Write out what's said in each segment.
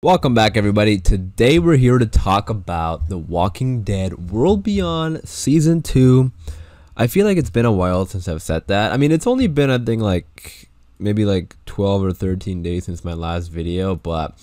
Welcome back, everybody. Today we're here to talk about The Walking Dead World Beyond Season 2. I feel like it's been a while since I've said that. I mean, it's only been, I think, maybe 12 or 13 days since my last video, but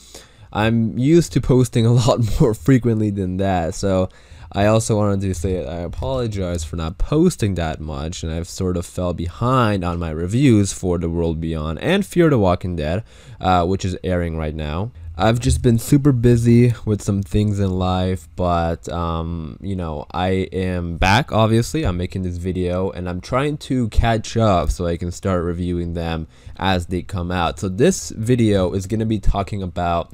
I'm used to posting a lot more frequently than that. So I also wanted to say I apologize for not posting that much, and I've sort of fell behind on my reviews for The World Beyond and Fear the Walking Dead, which is airing right now. I've just been super busy with some things in life, but I am back. Obviously, I'm making this video and I'm trying to catch up so I can start reviewing them as they come out. So this video is going to be talking about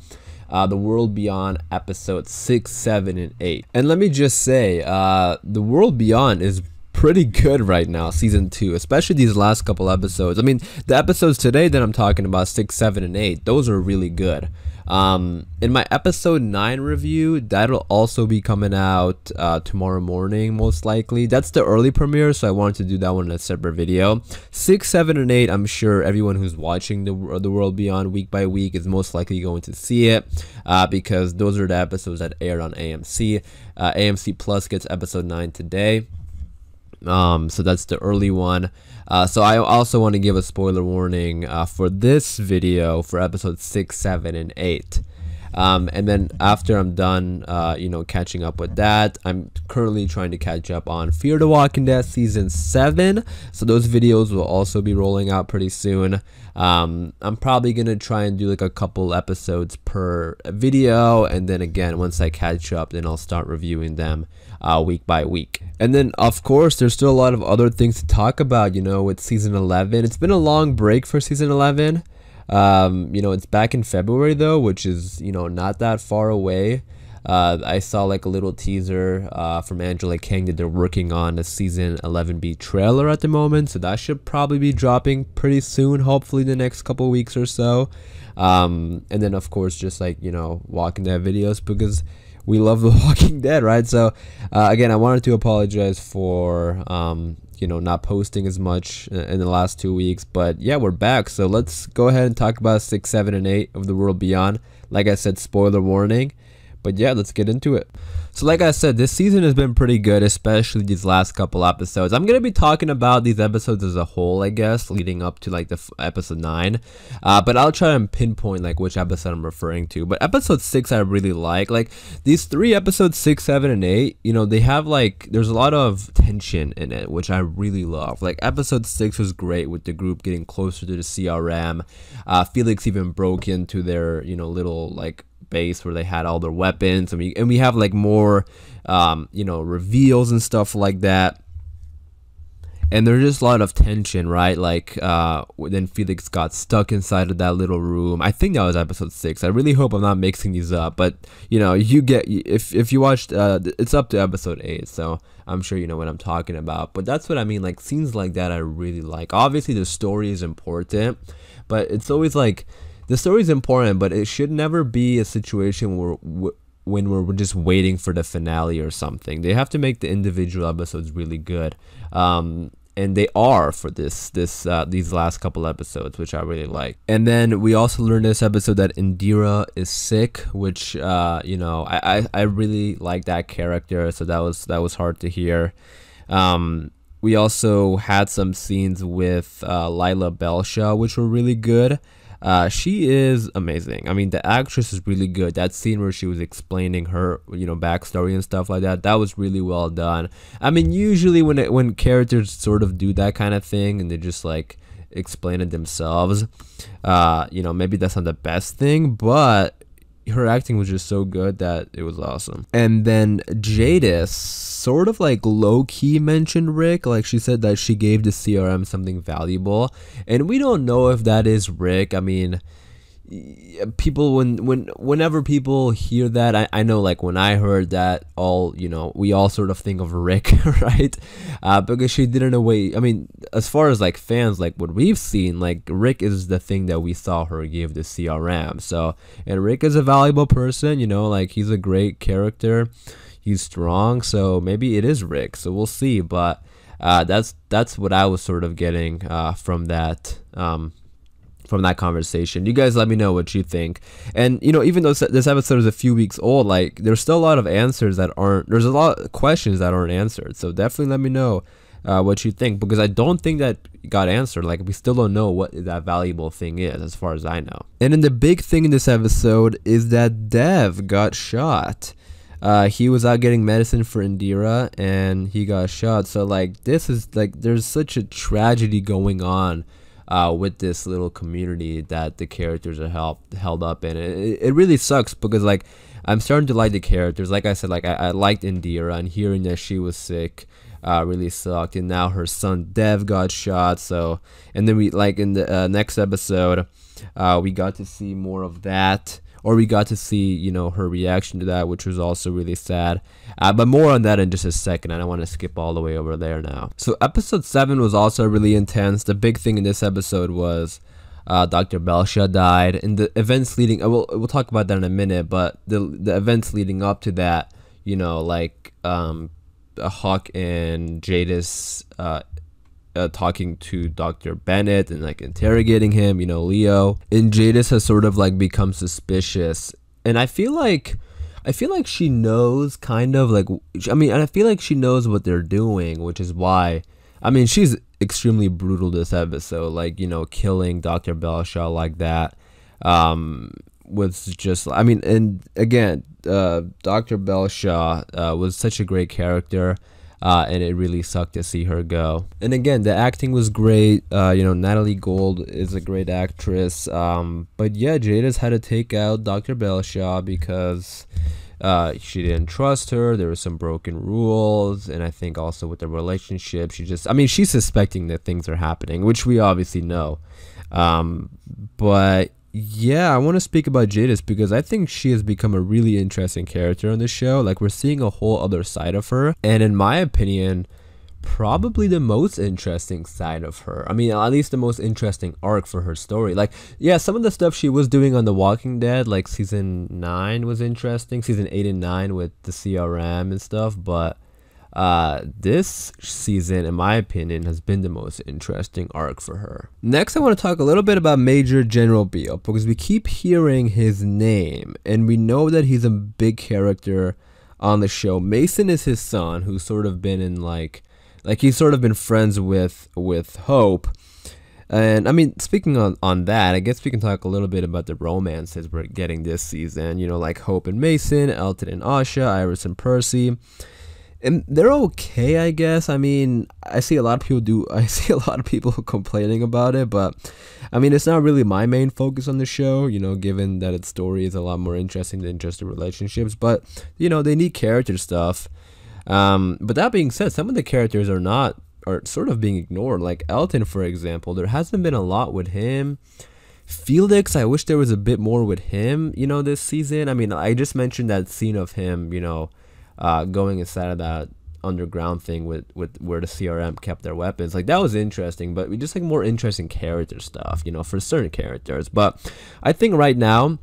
The World Beyond episodes 6, 7, and 8. And let me just say, The World Beyond is pretty good right now, season 2, especially these last couple episodes. I mean, the episodes today that I'm talking about, 6, 7, and 8, those are really good. In my episode 9 review, that'll also be coming out tomorrow morning, most likely. That's the early premiere, so I wanted to do that one in a separate video. 6, 7, and 8, I'm sure everyone who's watching the World Beyond week by week is most likely going to see it, because those are the episodes that aired on AMC. AMC Plus gets episode 9 today. So that's the early one. So I also want to give a spoiler warning for this video for episode 6, 7, and 8. And then after I'm done, catching up with that, I'm currently trying to catch up on Fear the Walking Dead season 7. So those videos will also be rolling out pretty soon. I'm probably gonna try and do like a couple episodes per video, and then again, once I catch up, then I'll start reviewing them week by week. And then of course there's still a lot of other things to talk about, with season 11. It's been a long break for season 11. It's back in February though, which is not that far away. I saw like a little teaser from Angela Kang that they're working on a season 11B trailer at the moment, so that should probably be dropping pretty soon, hopefully the next couple weeks or so. And then of course just Walking Dead videos, because we love The Walking Dead, right? So again, I wanted to apologize for not posting as much in the last 2 weeks, but yeah, we're back. So let's go ahead and talk about 6, 7, and 8 of The World Beyond. Like I said, spoiler warning, but yeah, let's get into it. So like I said, this season has been pretty good, especially these last couple episodes. I'm gonna be talking about these episodes as a whole, I guess, leading up to like the episode 9, but I'll try and pinpoint like which episode I'm referring to. But episode 6 I really like these 3 episodes, 6, 7, and 8, they have there's a lot of tension in it, which I really love. Like episode 6 was great with the group getting closer to the CRM. Felix even broke into their little base where they had all their weapons, and we have more reveals and stuff like that, and there's just a lot of tension, right? Then Felix got stuck inside of that little room. I think that was episode 6. I really hope I'm not mixing these up, but you get, if you watched, it's up to episode 8, so I'm sure you know what I'm talking about. But that's what I mean, scenes like that I really like. Obviously the story is important, but it's always the story is important, but it should never be a situation when we're just waiting for the finale or something. They have to make the individual episodes really good, and they are for these last couple episodes, which I really like. And then we also learned this episode that Indira is sick, which I really like that character, so that was hard to hear. We also had some scenes with Lila Belshaw, which were really good. She is amazing. I mean, the actress is really good. That scene where she was explaining her, backstory and stuff like that, that was really well done. I mean, usually when characters sort of do that kind of thing and they just explain it themselves, maybe that's not the best thing, but her acting was just so good that it was awesome. And then Jadis sort of low-key mentioned Rick. She said that she gave the CRM something valuable, and we don't know if that is Rick. I mean, people whenever people hear that, I know when I heard that, we all sort of think of Rick, right? Because she did in a way, I mean, as far as fans, what we've seen, Rick is the thing that we saw her give the CRM. So, and Rick is a valuable person, he's a great character, he's strong, so maybe it is Rick, so we'll see. But that's what I was sort of getting from that from that conversation. You guys let me know what you think. And you know, even though this episode is a few weeks old, like there's still a lot of answers that aren't, there's a lot of questions that aren't answered. So definitely let me know what you think, because I don't think that got answered. Like we still don't know what that valuable thing is, as far as I know. And then the big thing in this episode is that Dev got shot. He was out getting medicine for Indira and he got shot. So like this is like, there's such a tragedy going on with this little community that the characters are held up in. It really sucks, because like I'm starting to like the characters. Like I said, like I liked Indira, and hearing that she was sick really sucked. And now her son Dev got shot. So, and then we, like in the next episode, we got to see more of that. Or we got to see, you know, her reaction to that, which was also really sad. But more on that in just a second. I don't want to skip all the way over there now. So episode 7 was also really intense. The big thing in this episode was Dr. Belsha died. And the events leading, we'll talk about that in a minute, but the events leading up to that, you know, like Huck and Jadis talking to Dr. Bennett and like interrogating him, you know, Leo, and Jadis has sort of like become suspicious. And I feel like she knows, kind of like, I mean, and I feel like she knows what they're doing, which is why, I mean, she's extremely brutal this episode, like, you know, killing Dr. Belsha like that was just, I mean, and again, Dr. Belsha was such a great character. And it really sucked to see her go. And again, the acting was great. You know, Natalie Gold is a great actress. But yeah, Jadis had to take out Dr. Belsha because she didn't trust her. There were some broken rules. And I think also with the relationship, she's suspecting that things are happening, which we obviously know. But yeah, I want to speak about Jadis because I think she has become a really interesting character on the show. Like, we're seeing a whole other side of her, and in my opinion, probably the most interesting side of her. I mean, at least the most interesting arc for her story. Like, yeah, some of the stuff she was doing on The Walking Dead, like season 9 was interesting, season 8 and 9 with the CRM and stuff, but this season, in my opinion, has been the most interesting arc for her. Next, I want to talk a little bit about Major General Beale, because we keep hearing his name and we know that he's a big character on the show. Mason is his son, who's sort of been in like he's sort of been friends with Hope. And I mean, speaking on that, I guess we can talk a little bit about the romances we're getting this season, you know, like Hope and Mason, Elton and Asha, Iris and Percy. And they're okay, I guess. I mean, I see a lot of people complaining about it, but I mean, it's not really my main focus on the show, you know, given that its story is a lot more interesting than just the relationships. But, you know, they need character stuff. But that being said, some of the characters are sort of being ignored. Like Elton, for example, there hasn't been a lot with him. Felix, I wish there was a bit more with him, you know, this season. I mean, I just mentioned that scene of him, you know, going inside of that underground thing with where the CRM kept their weapons. Like, that was interesting, but we just like more interesting character stuff, you know, for certain characters. But I think right now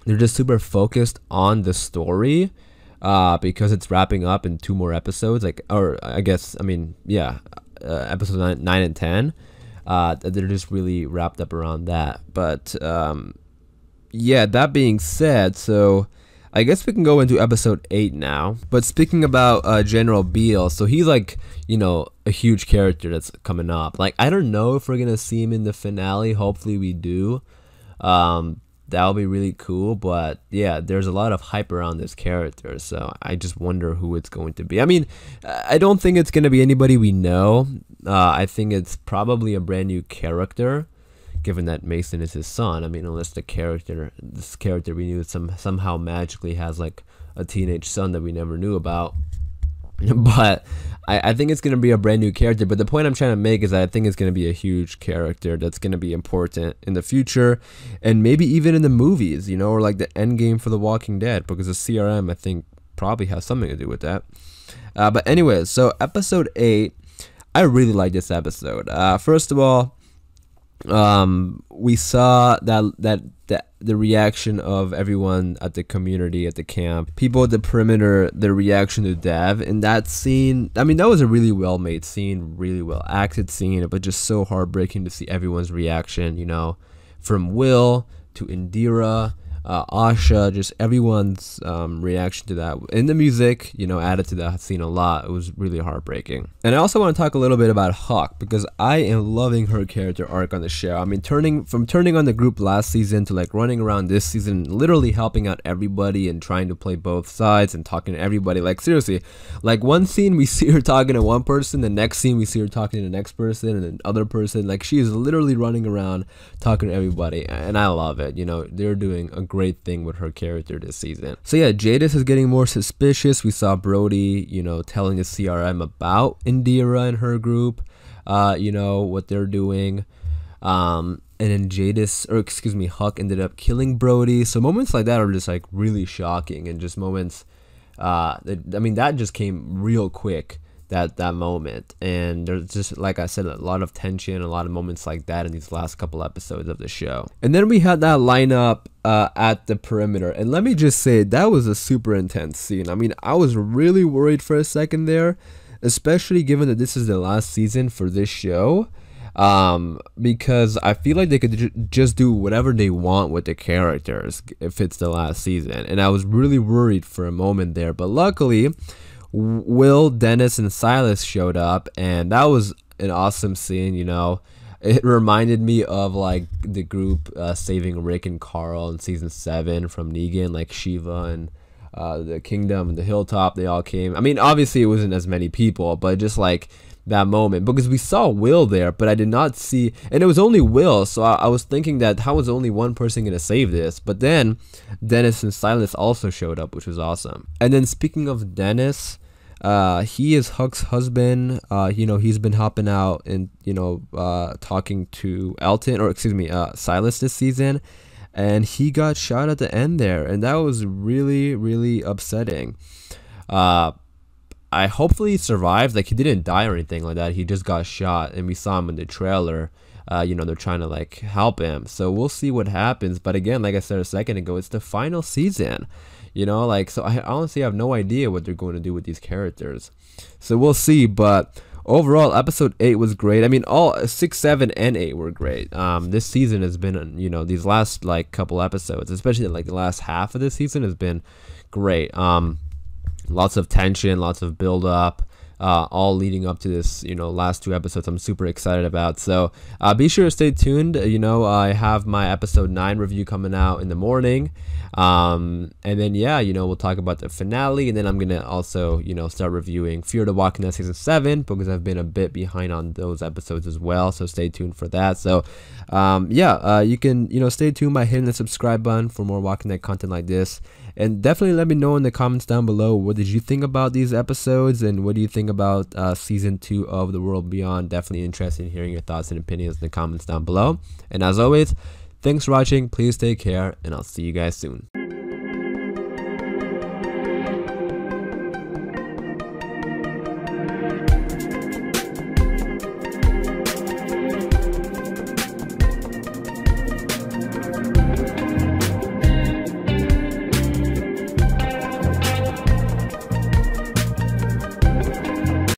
they're just super focused on the story because it's wrapping up in 2 more episodes, like, or I guess, I mean, yeah, episodes 9 and 10. They're just really wrapped up around that. But yeah, that being said, so I guess we can go into episode 8 now. But speaking about General Beale, so he's like, you know, a huge character that's coming up. Like, I don't know if we're gonna see him in the finale. Hopefully we do. That'll be really cool. But yeah, there's a lot of hype around this character, so I just wonder who it's going to be. I mean, I don't think it's gonna be anybody we know. I think it's probably a brand new character, given that Mason is his son. I mean, unless this character we knew somehow magically has like a teenage son that we never knew about. But I think it's going to be a brand new character. But the point I'm trying to make is that I think it's going to be a huge character that's going to be important in the future, and maybe even in the movies, you know, or like the end game for The Walking Dead, because the CRM, I think, probably has something to do with that. But anyways, so episode 8, I really like this episode. First of all, we saw that the reaction of everyone at the community, at the camp, people at the perimeter, the reaction to Dev in that scene. I mean, that was a really well made scene, really well acted scene, but just so heartbreaking to see everyone's reaction, you know, from Will to Indira, Asha, just everyone's reaction to that, and the music, added to that scene a lot. It was really heartbreaking. And I also want to talk a little bit about Huck, because I am loving her character arc on the show. I mean, turning on the group last season to like running around this season, literally helping out everybody and trying to play both sides and talking to everybody. Like, seriously, like one scene we see her talking to one person, the next scene we see her talking to the next person and the other person. Like, she is literally running around talking to everybody, and I love it. They're doing a great thing with her character this season. So yeah, Jadis is getting more suspicious. We saw Brody, telling the CRM about Indira and her group, what they're doing. And then Huck ended up killing Brody. So moments like that are just like really shocking, and just moments, that just came real quick. That moment, and there's just, like I said, a lot of tension, a lot of moments like that in these last couple episodes of the show. And then we had that lineup at the perimeter, and let me just say, that was a super intense scene. I mean, I was really worried for a second there, especially given that this is the last season for this show, because I feel like they could just do whatever they want with the characters if it's the last season, and I was really worried for a moment there. But luckily, Will, Dennis, and Silas showed up, and that was an awesome scene. It reminded me of like the group saving Rick and Carl in season 7 from Negan, like Shiva and the Kingdom and the Hilltop. They all came. I mean, obviously it wasn't as many people, but just like that moment, because we saw Will there, but I did not see, and it was only Will, so I was thinking that how was only one person gonna save this? But then Dennis and Silas also showed up, which was awesome. And then speaking of Dennis, he is Huck's husband. He's been helping out and talking to Silas this season, and he got shot at the end there, and that was really, really upsetting. I hopefully survived. Like, he didn't die or anything like that. He just got shot, and we saw him in the trailer. They're trying to like help him. So we'll see what happens. But again, like I said a second ago, it's the final season. So I honestly have no idea what they're going to do with these characters. So we'll see. But overall, episode 8 was great. I mean, all 6, 7, and 8 were great. This season has been, these last like couple episodes, especially like the last half of this season, has been great. Lots of tension, lots of build up, all leading up to this, last 2 episodes I'm super excited about. So be sure to stay tuned. I have my episode 9 review coming out in the morning. And then, we'll talk about the finale. And then I'm going to also, start reviewing Fear the Walking Dead season 7, because I've been a bit behind on those episodes as well. So stay tuned for that. So, you can, stay tuned by hitting the subscribe button for more Walking Dead content like this. And definitely let me know in the comments down below, what did you think about these episodes, and what do you think about season 2 of The World Beyond? Definitely interested in hearing your thoughts and opinions in the comments down below. And as always, thanks for watching. Please take care, and I'll see you guys soon.